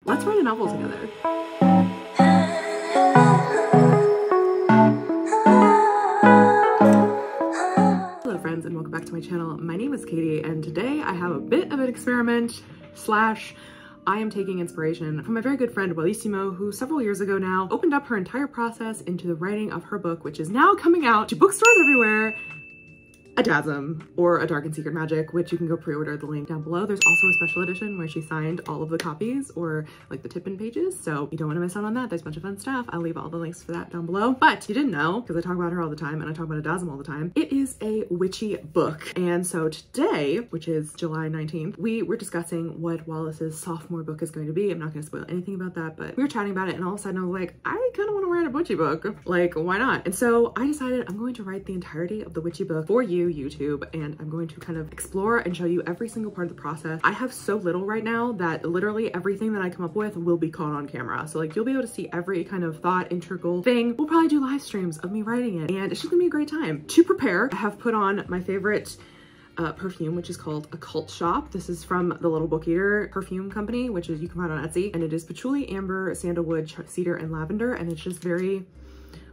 Let's write a novel together. Hello friends and welcome back to my channel. My name is Katie and today I have a bit of an experiment slash I am taking inspiration from my very good friend Wallis, who several years ago now opened up her entire process into the writing of her book, which is now coming out to bookstores everywhere. Adasm, or A Dark and Secret Magic, which you can go pre-order the link down below. There's also a special edition where she signed all of the copies or like the tip-in pages, so you don't want to miss out on that. There's a bunch of fun stuff. I'll leave all the links for that down below. But you didn't know, because I talk about her all the time and I talk about Adasm all the time, it is a witchy book. And so today, which is July 19th, we were discussing what Wallis's sophomore book is going to be. I'm not going to spoil anything about that, but we were chatting about it and all of a sudden I was like, I kind of want to write a witchy book. Like, why not? And so I decided I'm going to write the entirety of the witchy book for you, YouTube, and I'm going to kind of explore and show you every single part of the process. I have so little right now that literally everything that I come up with will be caught on camera. So like you'll be able to see every kind of thought, integral thing. We'll probably do live streams of me writing it and it's just gonna be a great time. To prepare, I have put on my favorite perfume, which is called A Cult Shop. This is from the Little Book Eater perfume company, which is you can find on Etsy, and it is patchouli, amber, sandalwood, cedar, and lavender, and it's just very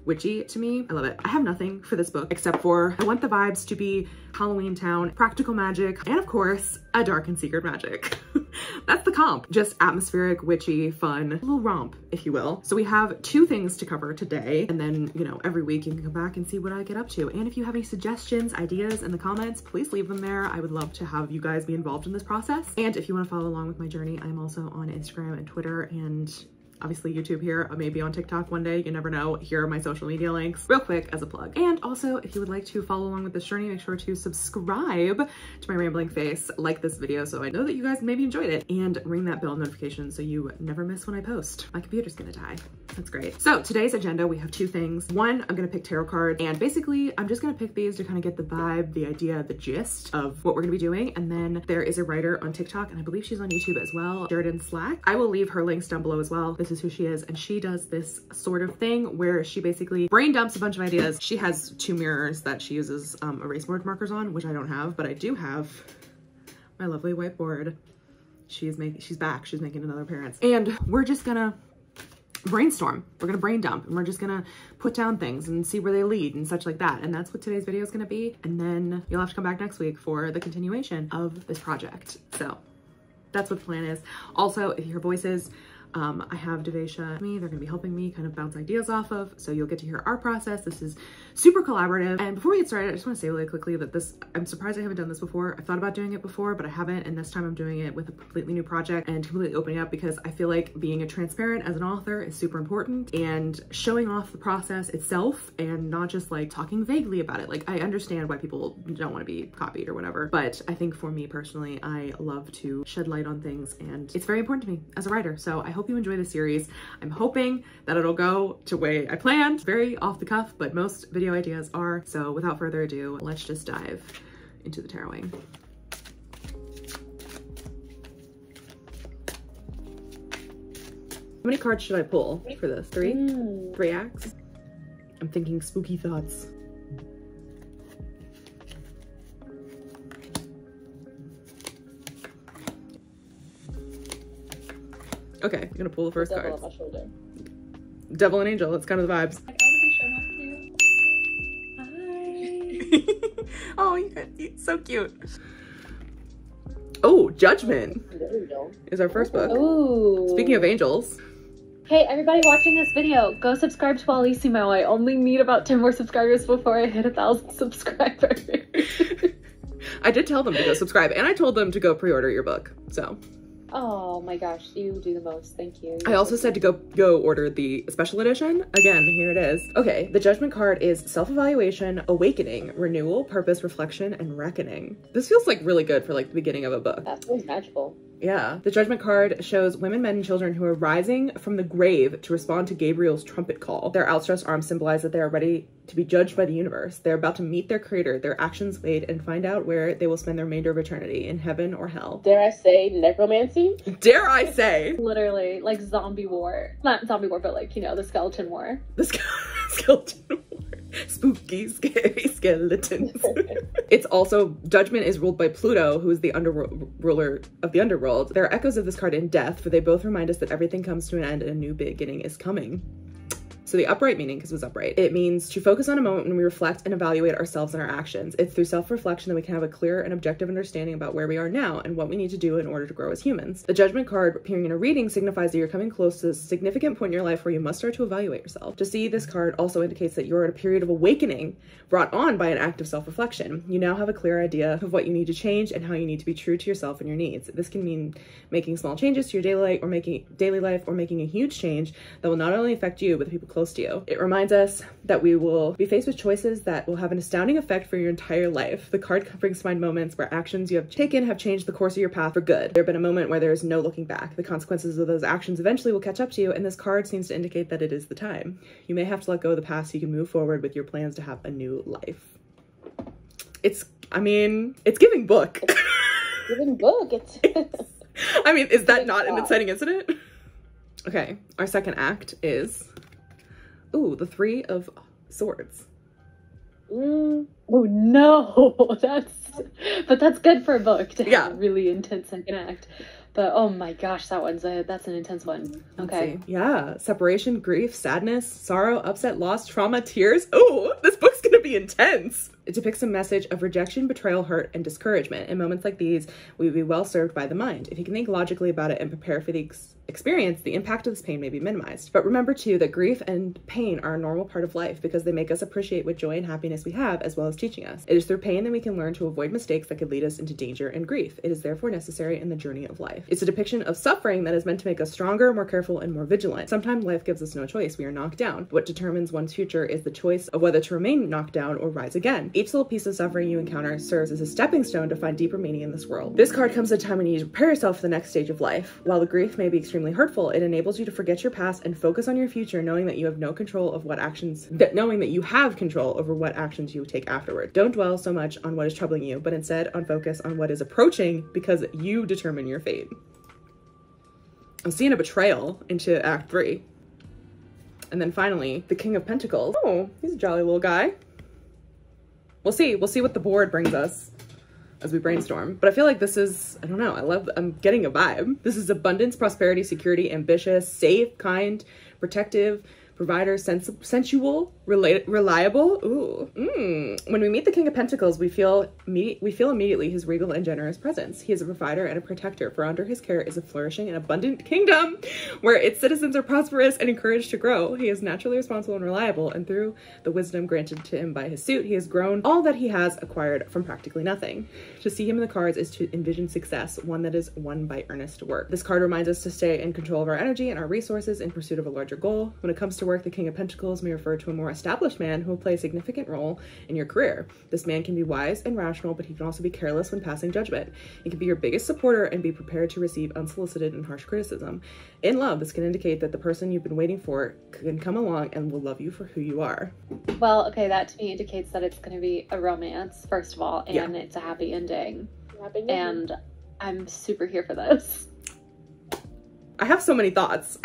witchy to me. I love it. I have nothing for this book except for I want the vibes to be Halloween Town, practical magic, and of course, a dark and secret magic. That's the comp. Just atmospheric, witchy, fun, a little romp, if you will. So we have two things to cover today, and then, you know, every week you can come back and see what I get up to. And if you have any suggestions, ideas in the comments, please leave them there. I would love to have you guys be involved in this process. And if you want to follow along with my journey, I'm also on Instagram and Twitter and obviously YouTube here, maybe on TikTok one day, you never know. Here are my social media links real quick as a plug. And also if you would like to follow along with this journey, make sure to subscribe to my rambling face, like this video so I know that you guys maybe enjoyed it, and ring that bell notification so you never miss when I post. My computer's gonna die. That's great. So today's agenda, we have two things. One, I'm gonna pick tarot cards, and basically I'm just gonna pick these to kind of get the vibe, the idea, the gist of what we're gonna be doing. And then there is a writer on TikTok, and I believe she's on YouTube as well, Sheridan Slack. I will leave her links down below as well. This is who she is, and she does this sort of thing where she basically brain dumps a bunch of ideas. She has two mirrors that she uses erase board markers on, which I don't have, but I do have my lovely whiteboard. She's back. She's making another appearance, and we're just gonna brainstorm. We're gonna brain dump, and we're just gonna put down things and see where they lead and such like that. And that's what today's video is gonna be. And then you'll have to come back next week for the continuation of this project. So that's what the plan is. Also, if you hear voices, I have Devesha, they're gonna be helping me kind of bounce ideas off of, so you'll get to hear our process. This is super collaborative. And before we get started, I just wanna say really quickly that I'm surprised I haven't done this before. I've thought about doing it before, but I haven't, and this time I'm doing it with a completely new project and completely opening up, because I feel like being a transparent as an author is super important, and showing off the process itself and not just like talking vaguely about it. Like, I understand why people don't wanna be copied or whatever, but I think for me personally, I love to shed light on things, and it's very important to me as a writer. So I hope you enjoy the series. I'm hoping that it'll go the way I planned. Very off the cuff, but most video ideas are. So without further ado, let's just dive into the taroting. How many cards should I pull for this? Three? 3 acts? I'm thinking spooky thoughts. Okay, I'm gonna pull the first card. Devil and Angel, that's kind of the vibes. Hi. Oh, you're so cute. Oh, Judgment is our first book. Ooh. Speaking of angels. Hey, everybody watching this video, go subscribe to Wallissimo. I only need about 10 more subscribers before I hit 1,000 subscribers. I did tell them to go subscribe, and I told them to go pre-order your book, so. Oh my gosh, you do the most. Thank you. I also said to go order the special edition. Again, here it is. Okay, the Judgment card is self-evaluation, awakening, renewal, purpose, reflection, and reckoning. This feels like really good for like the beginning of a book. That feels magical. Yeah. The Judgment card shows women, men, and children who are rising from the grave to respond to Gabriel's trumpet call. Their outstretched arms symbolize that they are ready to be judged by the universe. They're about to meet their creator, their actions weighed, and find out where they will spend the remainder of eternity, in heaven or hell. Dare I say necromancy? Dare I say? Literally, like zombie war. Not zombie war, but like, you know, the skeleton war. The skeleton war. Spooky, scary skeletons. It's also, Judgment is ruled by Pluto, who is the ruler of the underworld. There are echoes of this card in Death, for they both remind us that everything comes to an end and a new beginning is coming. So the upright meaning, because it was upright, it means to focus on a moment when we reflect and evaluate ourselves and our actions. It's through self-reflection that we can have a clear and objective understanding about where we are now and what we need to do in order to grow as humans. The Judgment card appearing in a reading signifies that you're coming close to a significant point in your life where you must start to evaluate yourself. To see this card also indicates that you're at a period of awakening brought on by an act of self-reflection. You now have a clear idea of what you need to change and how you need to be true to yourself and your needs. This can mean making small changes to your daily life or making a huge change that will not only affect you, but the people close to you. It reminds us that we will be faced with choices that will have an astounding effect for your entire life. The card brings to mind moments where actions you have taken have changed the course of your path for good. There have been a moment where there is no looking back. The consequences of those actions eventually will catch up to you, and this card seems to indicate that it is the time. You may have to let go of the past so you can move forward with your plans to have a new life. I mean, it's giving book. Giving book. I mean, is that not an inciting incident? Okay, our second act is, ooh, the Three of Swords. Oh no, that's good for a book to have a really intense second act. But oh my gosh, that's an intense one. Okay. Yeah, separation, grief, sadness, sorrow, upset, loss, trauma, tears. Ooh, this book's gonna be intense. It depicts a message of rejection, betrayal, hurt, and discouragement. In moments like these, we would be well served by the mind. If you can think logically about it and prepare for the experience, the impact of this pain may be minimized. But remember too that grief and pain are a normal part of life because they make us appreciate what joy and happiness we have, as well as teaching us. It is through pain that we can learn to avoid mistakes that could lead us into danger and grief. It is therefore necessary in the journey of life. It's a depiction of suffering that is meant to make us stronger, more careful, and more vigilant. Sometimes life gives us no choice. We are knocked down. What determines one's future is the choice of whether to remain knocked down or rise again. Each little piece of suffering you encounter serves as a stepping stone to find deeper meaning in this world. This card comes at a time when you need to prepare yourself for the next stage of life. While the grief may be extremely hurtful, it enables you to forget your past and focus on your future, knowing that you have control over what actions you take afterward. Don't dwell so much on what is troubling you, but instead on focus on what is approaching, because you determine your fate. I'm seeing a betrayal into Act 3. And then finally, the King of Pentacles. Oh, he's a jolly little guy. We'll see what the board brings us as we brainstorm. But I feel like this is, I don't know, I'm getting a vibe. This is abundance, prosperity, security, ambitious, safe, kind, protective, provider, sensual, reliable. Ooh. When we meet the King of Pentacles, we feel immediately his regal and generous presence. He is a provider and a protector, for under his care is a flourishing and abundant kingdom where its citizens are prosperous and encouraged to grow. He is naturally responsible and reliable, and through the wisdom granted to him by his suit, he has grown all that he has acquired from practically nothing. To see him in the cards is to envision success, one that is won by earnest work. This card reminds us to stay in control of our energy and our resources in pursuit of a larger goal. When it comes to work, the King of Pentacles may refer to a more established man who will play a significant role in your career. This man can be wise and rational, but he can also be careless when passing judgment. He can be your biggest supporter and be prepared to receive unsolicited and harsh criticism. In love, this can indicate that the person you've been waiting for can come along and will love you for who you are. Well, okay, that to me indicates that it's going to be a romance, first of all, and it's a happy ending. And I'm super here for this. I have so many thoughts.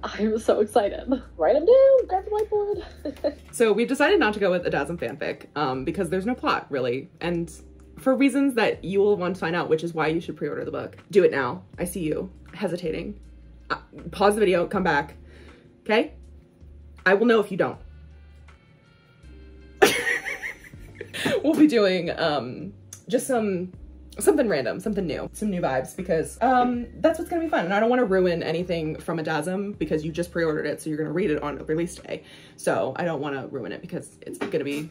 I'm so excited. Write them down, grab the whiteboard. So we've decided not to go with a Dasm fanfic because there's no plot, really. And for reasons that you will want to find out, which is why you should pre-order the book. Do it now. I see you hesitating. Pause the video, come back. Okay? I will know if you don't. We'll be doing just something random, something new, some new vibes, because that's what's gonna be fun. And I don't want to ruin anything from a Dasm because you just pre-ordered it, so you're gonna read it on release day. So I don't want to ruin it because it's gonna be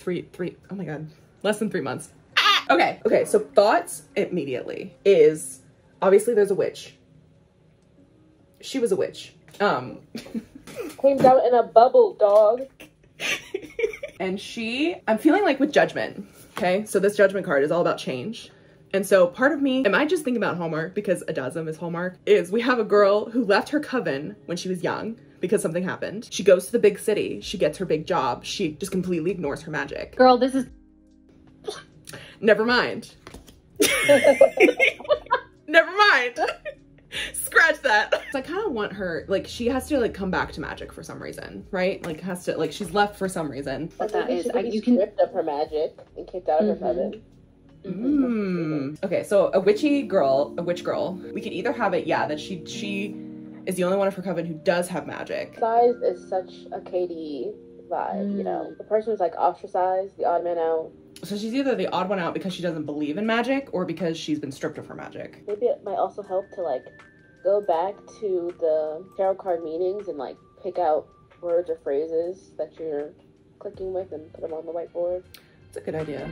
oh my god, less than 3 months. Okay, so thoughts immediately is, obviously there's a witch. She was a witch. Came down in a bubble, dog. And I'm feeling like with Judgment, okay? So this Judgment card is all about change. And so part of me, am I just thinking about Hallmark because a Dasm is Hallmark, is we have a girl who left her coven when she was young because something happened. She goes to the big city, she gets her big job, she just completely ignores her magic. Girl, this is... Never mind. Never mind. Scratch that. So I kind of want her, like, she has to, like, come back to magic for some reason, right? Like, has to, like, she's left for some reason. But that is, you can stripped of her magic and kicked out of her coven. Okay, so a witch girl, we could either have it, yeah, that she is the only one of her coven who does have magic. Size is such a Katie vibe, you know? The person who's, like, ostracized, the odd man out. So she's either the odd one out because she doesn't believe in magic or because she's been stripped of her magic. Maybe it might also help to, like, go back to the tarot card meetings and, like, pick out words or phrases that you're clicking with and put them on the whiteboard. It's a good idea.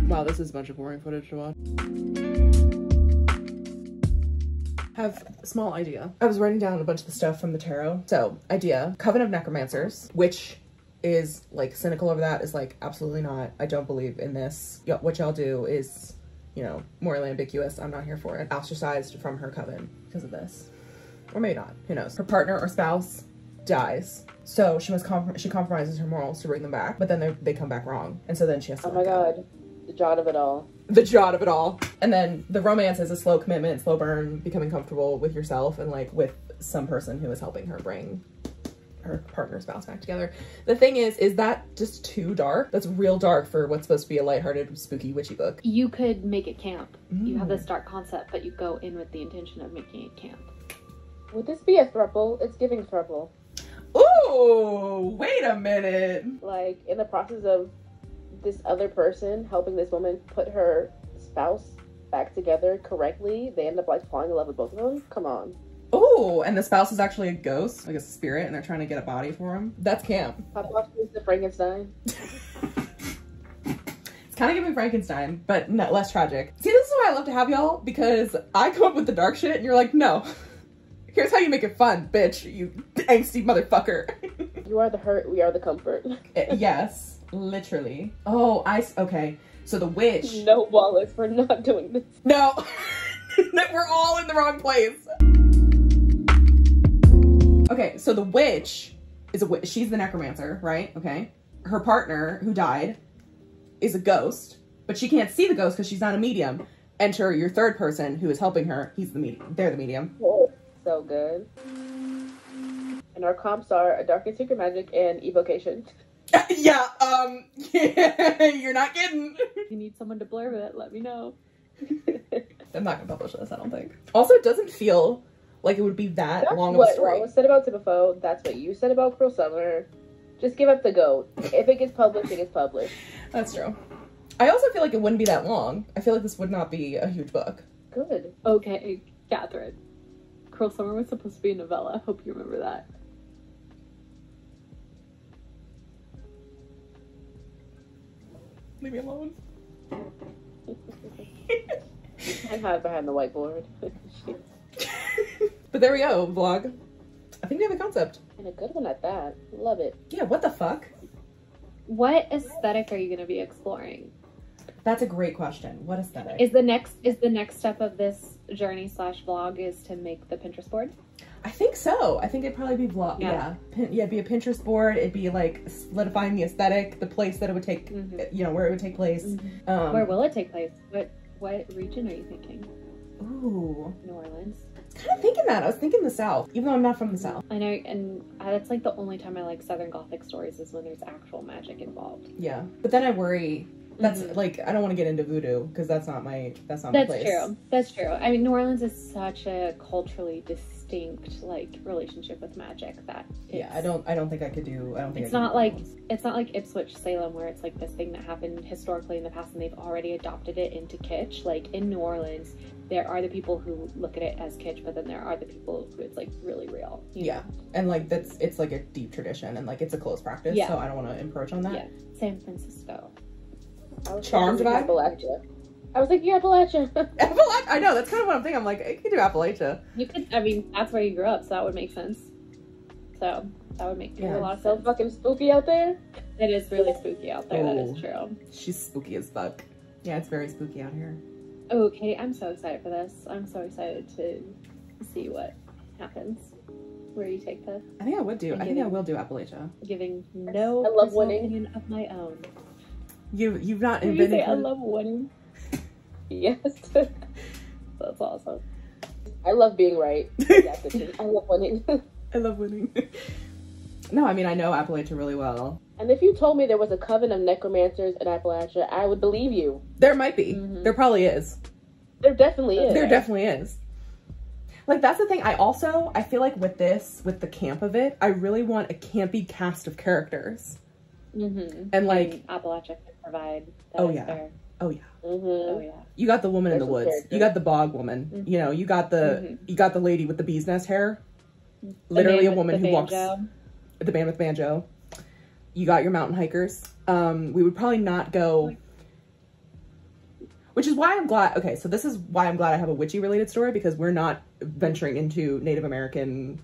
Wow, this is a bunch of boring footage to watch. Have a small idea. I was writing down a bunch of the stuff from the tarot. So, idea, Coven of Necromancers, which is, like, cynical over that, is like, absolutely not. I don't believe in this. What y'all do is, you know, morally ambiguous. I'm not here for it. Ostracized from her coven because of this. Or maybe not. Who knows? Her partner or spouse dies. So she compromises her morals to bring them back, but then they come back wrong. And so then she has to Oh my god. The jot of it all. The jot of it all. And then the romance is a slow commitment, slow burn, becoming comfortable with yourself and, like, with some person who is helping her bring her partner, spouse back together. The thing is that just too dark? That's real dark for what's supposed to be a lighthearted, spooky, witchy book. You could make it camp. You have this dark concept, but you go in with the intention of making it camp. Would this be a throuple? It's giving throuple. Ooh, wait a minute. Like, in the process of this other person helping this woman put her spouse back together correctly, they end up, like, falling in love with both of them? Come on. Oh, and the spouse is actually a ghost, like a spirit, and they're trying to get a body for him. That's camp. Pop off the Frankenstein. It's kind of giving Frankenstein, but no, less tragic. See, this is why I love to have y'all, because I come up with the dark shit, and you're like, no. Here's how you make it fun, bitch, you angsty motherfucker. You are the hurt, we are the comfort. Yes, literally. Oh, okay. So the witch. No, Wallis, we're not doing this. No. We're all in the wrong place. Okay, so the witch is she's the necromancer, right? Okay. Her partner, who died, is a ghost, but she can't see the ghost because she's not a medium. Enter your third person who is helping her. He's the medium. They're the medium. Oh, so good. And our comps are a dark and secret magic and evocation. Yeah, you're not kidding. If you need someone to blurb it, let me know. I'm not gonna publish this, I don't think. Also, it doesn't feel like it would be that long of a story. That's what said about Typofo. That's what you said about Cruel Summer. Just give up the goat. If it gets published, it gets published. That's true. I also feel like it wouldn't be that long. I feel like this would not be a huge book. Good. Okay, Catherine. Cruel Summer was supposed to be a novella. Hope you remember that. Leave me alone. And hide behind the whiteboard. But there we go, vlog. I think we have a concept. And a good one at that. Love it. Yeah, what the fuck? What aesthetic are you going to be exploring? That's a great question. What aesthetic? Is the next step of this journey / vlog is to make the Pinterest board? I think so. I think it'd probably be vlog. Yeah. It'd be a Pinterest board. It'd be like solidifying the aesthetic, the place that it would take, you know, where it would take place. Where will it take place? What region are you thinking? Ooh. New Orleans. I was kind of thinking that. I was thinking the South, even though I'm not from the South. I know, and that's like the only time I like Southern Gothic stories is when there's actual magic involved. Yeah. But then I worry. That's like, I don't want to get into voodoo because that's not my place. That's true. I mean, New Orleans is such a culturally distinct like relationship with magic that I don't think I could do. It's not like Ipswich, Salem, where it's like this thing that happened historically in the past and they've already adopted it into kitsch. Like in New Orleans, there are the people who look at it as kitsch, but then there are the people who it's like really real. You know? And like it's like a deep tradition and like it's a close practice. Yeah. So I don't want to encroach on that. Yeah. San Francisco. Charmed vibe? Appalachia. I was thinking Appalachia. Appalachia. I know, that's kind of what I'm thinking. I'm like, I could do Appalachia. You could, I mean, that's where you grew up, so that would make sense. So, that would make a lot of sense. So fucking spooky out there? It is really spooky out there, that is true. She's spooky as fuck. Yeah, it's very spooky out here. Oh, Katie, I'm so excited for this. I'm so excited to see what happens. Where you take this. I think I would do. I think I will do Appalachia. Giving no I love winning. opinion of my own. You've not invented. I love winning. Yes. That's awesome. I love being right. Exactly. I love winning. I love winning. No, I mean, I know Appalachia really well. And if you told me there was a coven of necromancers in Appalachia, I would believe you. There might be. There probably is. There definitely is. There definitely is. Like, that's the thing. I feel like with the camp of it, I really want a campy cast of characters. And like... And Appalachia can provide that. Oh, yeah. Fair. Oh, yeah. Oh, yeah. You got the woman in the woods. Characters. You got the bog woman. You know, you got the lady with the bee's nest hair. Literally a woman who walks... The band with banjo. You got your mountain hikers. We would probably not go... Which is why I'm glad... Okay, so this is why I'm glad I have a witchy-related story, because we're not venturing into Native American...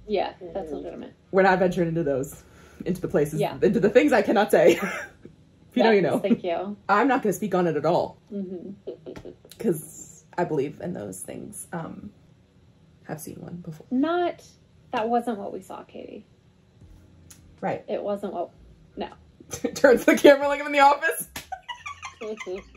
Yeah, that's legitimate. We're not venturing into those. Into the places. Yeah. Into the things I cannot say. If you know, you know. Thank you. I'm not going to speak on it at all. Because I believe in those things. Have seen one before. That wasn't what we saw, Katie. Right. It wasn't what... No. Turns the camera like I'm in the office.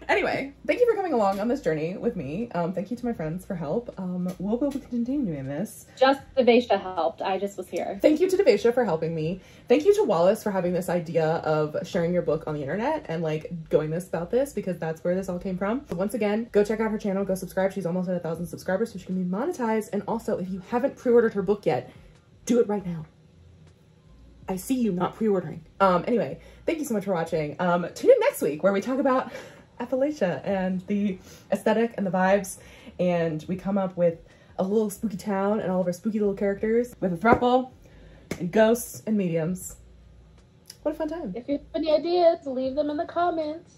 Anyway, thank you for coming along on this journey with me. Thank you to my friends for help. We'll be able to continue doing this. Just Devesha helped. I just was here. Thank you to Devesha for helping me. Thank you to Wallis for having this idea of sharing your book on the internet and like going about this, because that's where this all came from. So once again, go check out her channel, go subscribe. She's almost at 1,000 subscribers, so she can be monetized. And also, if you haven't pre-ordered her book yet, do it right now. I see you not pre-ordering. Anyway, thank you so much for watching. Tune in next week where we talk about Appalachia and the aesthetic and the vibes, and we come up with a little spooky town and all of our spooky little characters with a throuple and ghosts and mediums. What a fun time. If you have any ideas, leave them in the comments.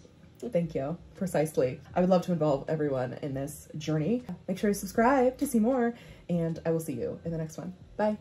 Thank you. Precisely. I would love to involve everyone in this journey. Make sure to subscribe to see more, and I will see you in the next one. Bye.